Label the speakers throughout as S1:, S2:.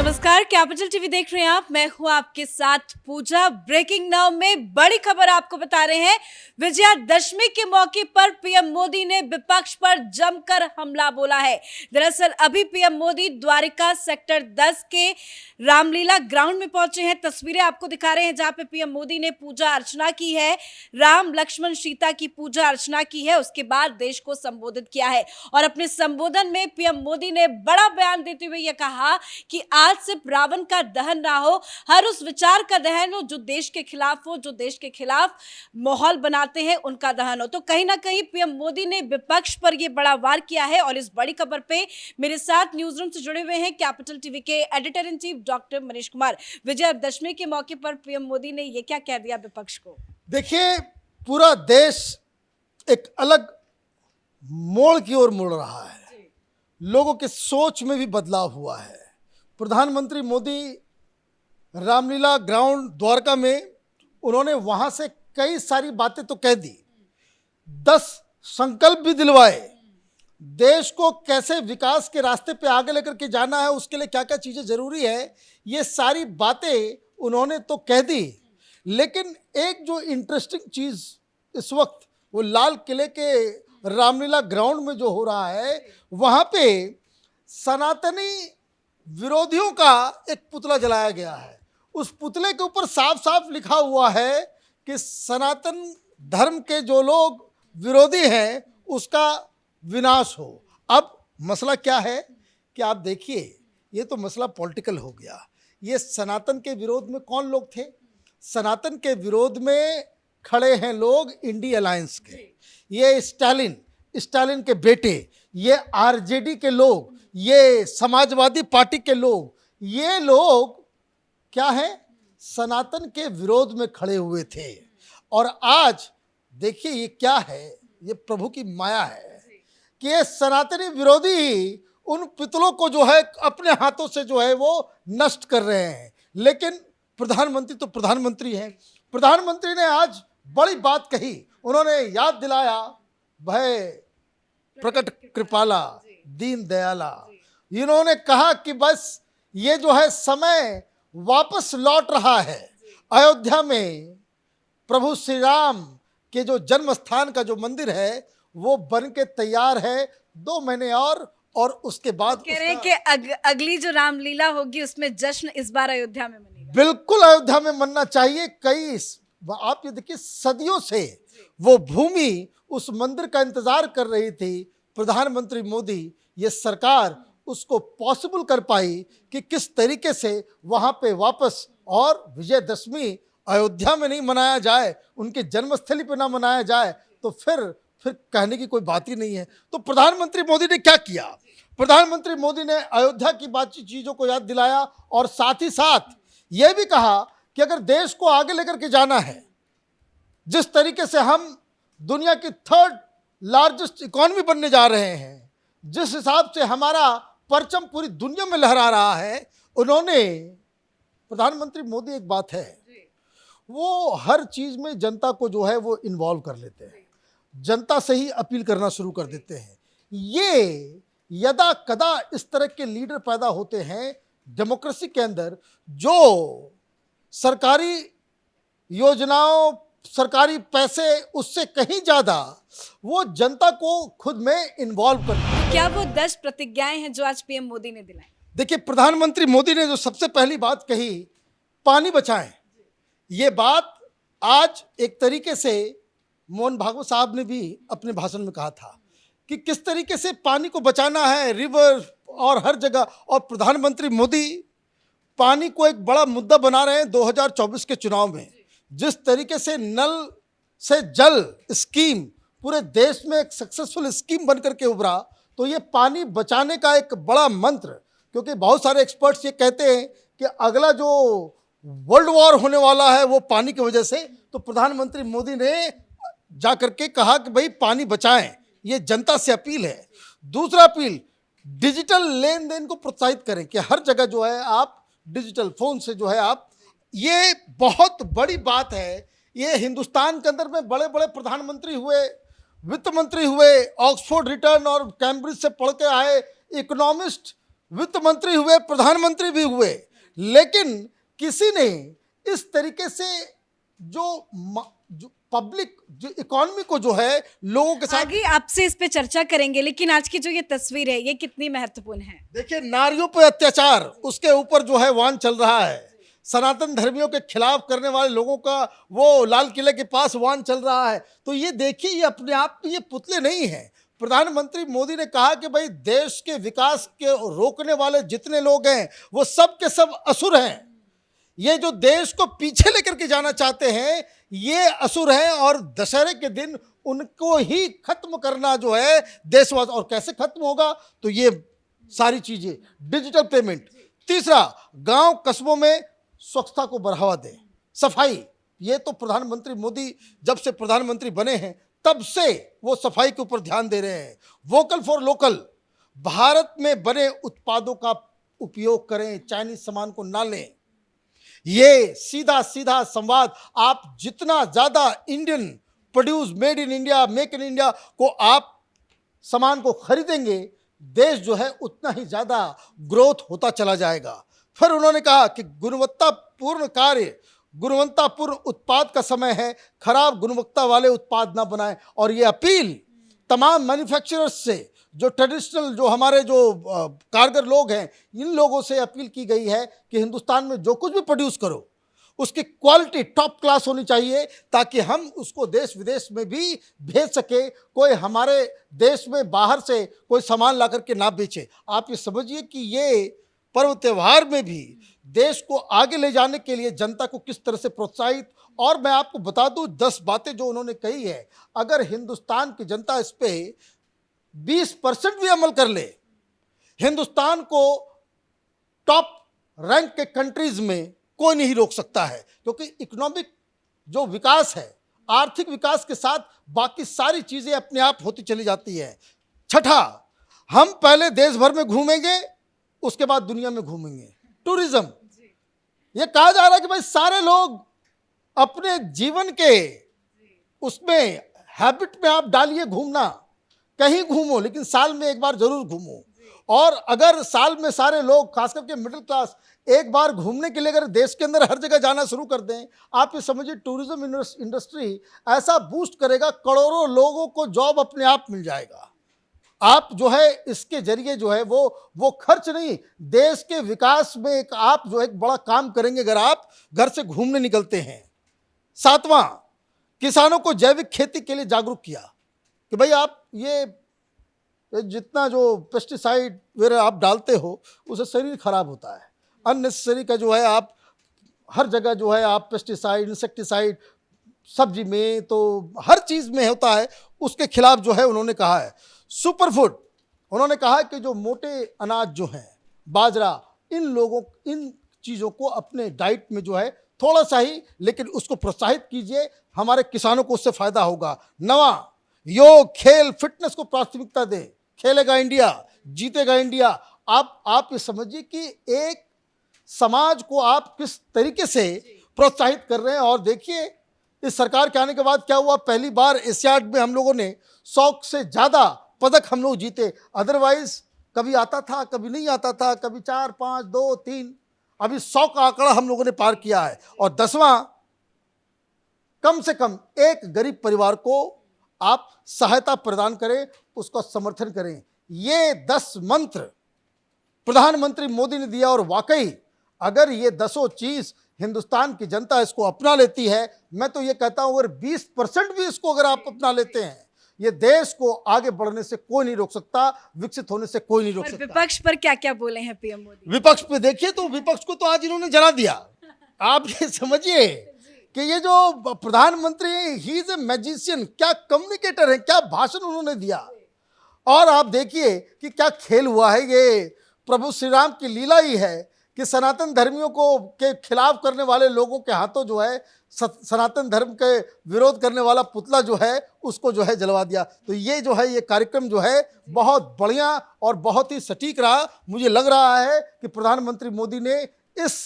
S1: नमस्कार, capital TV देख रहे हैं आप। मैं हूं आपके साथ पूजा। ब्रेकिंग नाउ में बड़ी खबर आपको बता रहे हैं। विजयादशमी के मौके पर पीएम मोदी ने विपक्ष पर जमकर हमला बोला है। दरअसल अभी पीएम मोदी द्वारिका सेक्टर 10 के रामलीला ग्राउंड में पहुंचे हैं। तस्वीरें आपको दिखा रहे हैं जहां पे पीएम मोदी ने पूजा अर्चना की है, राम लक्ष्मण सीता की पूजा अर्चना की है। उसके बाद देश को संबोधित किया है और अपने संबोधन में पीएम मोदी ने बड़ा बयान देते हुए यह कहा कि आज सिर्फ रावण का दहन ना हो, हर उस विचार का दहन हो जो देश के खिलाफ हो, जो देश के खिलाफ माहौल बनाते हैं, उनका दहन हो। तो कहीं ना कहीं पीएम मोदी ने विपक्ष पर यह बड़ा वार किया है। और इस बड़ी खबर पे मेरे साथ न्यूज रूम से जुड़े हुए हैं कैपिटल टीवी के editor in chief doctor Manish Kumar. Vijayadashami के मौके पर पीएम मोदी ने यह क्या कह दिया विपक्ष को?
S2: देखिए, पूरा देश एक अलग मोड़ की ओर मुड़ रहा है। लोगों के सोच में भी बदलाव हुआ है। प्रधानमंत्री मोदी रामलीला ग्राउंड द्वारका में उन्होंने वहां से कई सारी बातें तो कह दी, 10 संकल्प भी दिलवाए। देश को कैसे विकास के रास्ते पे आगे लेकर के जाना है, उसके लिए क्या क्या चीज़ें जरूरी है, ये सारी बातें उन्होंने तो कह दी। लेकिन एक जो इंटरेस्टिंग चीज़ इस वक्त वो लाल किले के रामलीला ग्राउंड में जो हो रहा है, वहाँ पे सनातनी विरोधियों का एक पुतला जलाया गया है। उस पुतले के ऊपर साफ साफ लिखा हुआ है कि सनातन धर्म के जो लोग विरोधी हैं उसका विनाश हो। अब मसला क्या है कि आप देखिए, ये तो मसला पॉलिटिकल हो गया। ये सनातन के विरोध में कौन लोग थे? सनातन के विरोध में खड़े हैं लोग इंडी अलायंस के, ये स्टालिन के बेटे, ये आरजेडी के लोग, ये समाजवादी पार्टी के लोग, ये लोग क्या है, सनातन के विरोध में खड़े हुए थे। और आज देखिए ये क्या है, ये प्रभु की माया है कि ये सनातनी विरोधी ही उन पितलों को जो है अपने हाथों से जो है वो नष्ट कर रहे हैं। लेकिन प्रधानमंत्री तो प्रधानमंत्री हैं। प्रधानमंत्री ने आज बड़ी बात कही। उन्होंने याद दिलाया भय प्रकट कृपाला दीन दयाला। इन्होंने कहा कि बस ये जो है समय वापस लौट रहा है। अयोध्या में प्रभु श्री राम के जो जन्म स्थान का जो मंदिर है वो बन के तैयार है। 2 महीने और उसके बाद
S1: कह रहे हैं कि अगली जो रामलीला होगी उसमें जश्न इस बार अयोध्या में मनेगा।
S2: बिल्कुल अयोध्या में मनना चाहिए। आप ये देखिए, सदियों से वो भूमि उस मंदिर का इंतजार कर रही थी। प्रधानमंत्री मोदी, ये सरकार उसको पॉसिबल कर पाई कि किस तरीके से वहाँ पे वापस और विजयदशमी अयोध्या में नहीं मनाया जाए, उनके जन्मस्थली पे ना मनाया जाए, तो फिर कहने की कोई बात ही नहीं है। तो प्रधानमंत्री मोदी ने क्या किया? प्रधानमंत्री मोदी ने अयोध्या की बातचीत चीज़ों को याद दिलाया और साथ ही साथ ये भी कहा कि अगर देश को आगे लेकर के जाना है, जिस तरीके से हम दुनिया की 3rd लार्जेस्ट इकॉनमी बनने जा रहे हैं, जिस हिसाब से हमारा परचम पूरी दुनिया में लहरा रहा है, उन्होंने प्रधानमंत्री मोदी एक बात है, वो हर चीज में जनता को जो है वो इन्वॉल्व कर लेते हैं, जनता से ही अपील करना शुरू कर देते हैं। ये यदा कदा इस तरह के लीडर पैदा होते हैं डेमोक्रेसी के अंदर, जो सरकारी योजनाओं, सरकारी पैसे उससे कहीं ज्यादा वो जनता को खुद में इन्वॉल्व करते हैं।
S1: क्या वो 10 प्रतिज्ञाएं हैं जो आज पीएम मोदी ने दिलाई?
S2: देखिए, प्रधानमंत्री मोदी ने जो सबसे पहली बात कही, पानी बचाएं। ये बात आज एक तरीके से मोहन भागवत साहब ने भी अपने भाषण में कहा था कि किस तरीके से पानी को बचाना है, रिवर और हर जगह। और प्रधानमंत्री मोदी पानी को एक बड़ा मुद्दा बना रहे हैं 2024 के चुनाव में। जिस तरीके से नल से जल स्कीम पूरे देश में एक सक्सेसफुल स्कीम बनकर के उभरा, तो ये पानी बचाने का एक बड़ा मंत्र, क्योंकि बहुत सारे एक्सपर्ट्स ये कहते हैं कि अगला जो वर्ल्ड वॉर होने वाला है वो पानी की वजह से। तो प्रधानमंत्री मोदी ने जा करके कहा कि भाई पानी बचाएं, ये जनता से अपील है। दूसरा अपील, डिजिटल लेन देन को प्रोत्साहित करें कि हर जगह जो है आप डिजिटल फोन से जो है आप, ये बहुत बड़ी बात है। ये हिंदुस्तान के अंदर में बड़े बड़े प्रधानमंत्री हुए, वित्त मंत्री हुए, ऑक्सफोर्ड रिटर्न और कैम्ब्रिज से पढ़ के आए इकोनॉमिस्ट वित्त मंत्री हुए, प्रधानमंत्री भी हुए, लेकिन किसी ने इस तरीके से जो पब्लिक जो इकोनॉमी को जो है लोगों के साथ।
S1: आगे आपसे इस पे चर्चा करेंगे, लेकिन आज की जो ये तस्वीर है ये कितनी महत्वपूर्ण है?
S2: देखिए, नारियों पे अत्याचार, उसके ऊपर जो है वान चल रहा है। सनातन धर्मियों के खिलाफ करने वाले लोगों का वो लाल किले के पास वान चल रहा है। तो ये देखिए, ये अपने आप में ये पुतले नहीं हैं। प्रधानमंत्री मोदी ने कहा कि भाई देश के विकास के रोकने वाले जितने लोग हैं वो सब के सब असुर हैं। ये जो देश को पीछे लेकर के जाना चाहते हैं ये असुर हैं, और दशहरे के दिन उनको ही खत्म करना जो है देशवाद। और कैसे खत्म होगा? तो ये सारी चीजें, डिजिटल पेमेंट। तीसरा, गांव कस्बों में स्वच्छता को बढ़ावा दें, सफाई। ये तो प्रधानमंत्री मोदी जब से प्रधानमंत्री बने हैं तब से वो सफाई के ऊपर ध्यान दे रहे हैं। वोकल फॉर लोकल, भारत में बने उत्पादों का उपयोग करें, चाइनीज सामान को ना लें। ये सीधा सीधा संवाद, आप जितना ज्यादा Indian produce, made in India, make in India को आप सामान को खरीदेंगे, देश जो है उतना ही ज्यादा ग्रोथ होता चला जाएगा। फिर उन्होंने कहा कि गुणवत्तापूर्ण कार्य, गुणवत्तापूर्ण उत्पाद का समय है, खराब गुणवत्ता वाले उत्पाद ना बनाएं। और ये अपील तमाम मैन्युफैक्चरर्स से, जो ट्रेडिशनल जो हमारे जो कारगर लोग हैं, इन लोगों से अपील की गई है कि हिंदुस्तान में जो कुछ भी प्रोड्यूस करो उसकी क्वालिटी टॉप क्लास होनी चाहिए, ताकि हम उसको देश विदेश में भी भेज सके। कोई हमारे देश में बाहर से कोई सामान ला करके ना बेचे। आप ये समझिए कि ये पर्व त्यौहार में भी देश को आगे ले जाने के लिए जनता को किस तरह से प्रोत्साहित। और मैं आपको बता दूं 10 बातें जो उन्होंने कही है, अगर हिंदुस्तान की जनता इस पे 20% भी अमल कर ले, हिंदुस्तान को टॉप रैंक के कंट्रीज में कोई नहीं रोक सकता है। क्योंकि इकोनॉमिक जो विकास है, आर्थिक विकास के साथ बाकी सारी चीजें अपने आप होती चली जाती है। छठा, हम पहले देश भर में घूमेंगे, उसके बाद दुनिया में घूमेंगे। टूरिज्म, ये कहा जा रहा है कि भाई सारे लोग अपने जीवन के उसमें हैबिट में आप डालिए घूमना, कहीं घूमो लेकिन साल में एक बार जरूर घूमो। और अगर साल में सारे लोग, खास करके मिडिल क्लास, एक बार घूमने के लिए अगर देश के अंदर हर जगह जाना शुरू कर दें, आप ये समझिए टूरिज्म इंडस्ट्री ऐसा बूस्ट करेगा, करोड़ों लोगों को जॉब अपने आप मिल जाएगा। आप जो है इसके जरिए जो है वो खर्च नहीं, देश के विकास में एक आप जो एक बड़ा काम करेंगे अगर आप घर से घूमने निकलते हैं। सातवां, किसानों को जैविक खेती के लिए जागरूक किया कि भाई आप ये जितना जो पेस्टिसाइड वगैरह आप डालते हो उससे शरीर खराब होता है। अननेसेसरी का जो है आप हर जगह जो है आप पेस्टिसाइड, इंसेक्टिसाइड, सब्जी में तो हर चीज़ में होता है, उसके खिलाफ जो है उन्होंने कहा है। सुपर फूड, उन्होंने कहा कि जो मोटे अनाज जो हैं, बाजरा, इन चीज़ों को अपने डाइट में जो है थोड़ा सा ही, लेकिन उसको प्रोत्साहित कीजिए, हमारे किसानों को उससे फायदा होगा। नवा, योग, खेल, फिटनेस को प्राथमिकता दें। खेलेगा इंडिया, जीतेगा इंडिया। आप ये समझिए कि एक समाज को आप किस तरीके से प्रोत्साहित कर रहे हैं। और देखिए इस सरकार के आने के बाद क्या हुआ, पहली बार एशियाड में हम लोगों ने 100 से ज़्यादा पदक हम लोग जीते। अदरवाइज कभी आता था, कभी नहीं आता था, कभी 4, 5, 2, 3, अभी 100 का आंकड़ा हम लोगों ने पार किया है। और 10वां, कम से कम एक गरीब परिवार को आप सहायता प्रदान करें, उसका समर्थन करें। ये 10 मंत्र प्रधानमंत्री मोदी ने दिया, और वाकई अगर ये 10 चीज हिंदुस्तान की जनता इसको अपना लेती है, मैं तो ये कहता हूं अगर 20% भी इसको अगर आप अपना लेते हैं, ये देश को आगे बढ़ने से कोई नहीं रोक सकता, विकसित होने से कोई नहीं रोक सकता।
S1: विपक्ष पर क्या क्या बोले हैं पीएम मोदी?
S2: विपक्ष पे देखिए तो विपक्ष को तो आज इन्होंने जला दिया। आप ये समझिए कि ये जो प्रधानमंत्री, ही इज ए मैजिशियन, क्या कम्युनिकेटर है, क्या भाषण उन्होंने दिया। और आप देखिए कि क्या खेल हुआ है, ये प्रभु श्री राम की लीला ही है कि सनातन धर्मियों को के खिलाफ करने वाले लोगों के हाथों जो है सनातन धर्म के विरोध करने वाला पुतला जो है उसको जो है जलवा दिया। तो ये जो है ये कार्यक्रम जो है बहुत बढ़िया और बहुत ही सटीक रहा। मुझे लग रहा है कि प्रधानमंत्री मोदी ने इस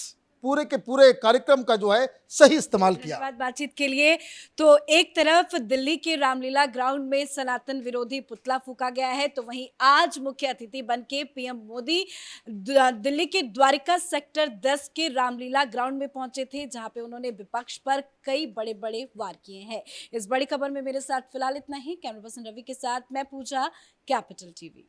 S2: पूरे के पूरे कार्यक्रम का जो है सही इस्तेमाल किया।
S1: धन्यवाद बातचीत के लिए। तो एक तरफ दिल्ली के रामलीला ग्राउंड में सनातन विरोधी पुतला फूका गया है, तो वहीं आज मुख्य अतिथि बन के पीएम मोदी दिल्ली के द्वारिका सेक्टर 10 के रामलीला ग्राउंड में पहुंचे थे, जहां पे उन्होंने विपक्ष पर कई बड़े बड़े वार किए हैं। इस बड़ी खबर में मेरे साथ फिलहाल इतना ही। कैमरा पर्सन रवि के साथ मैं पूजा, कैपिटल टीवी।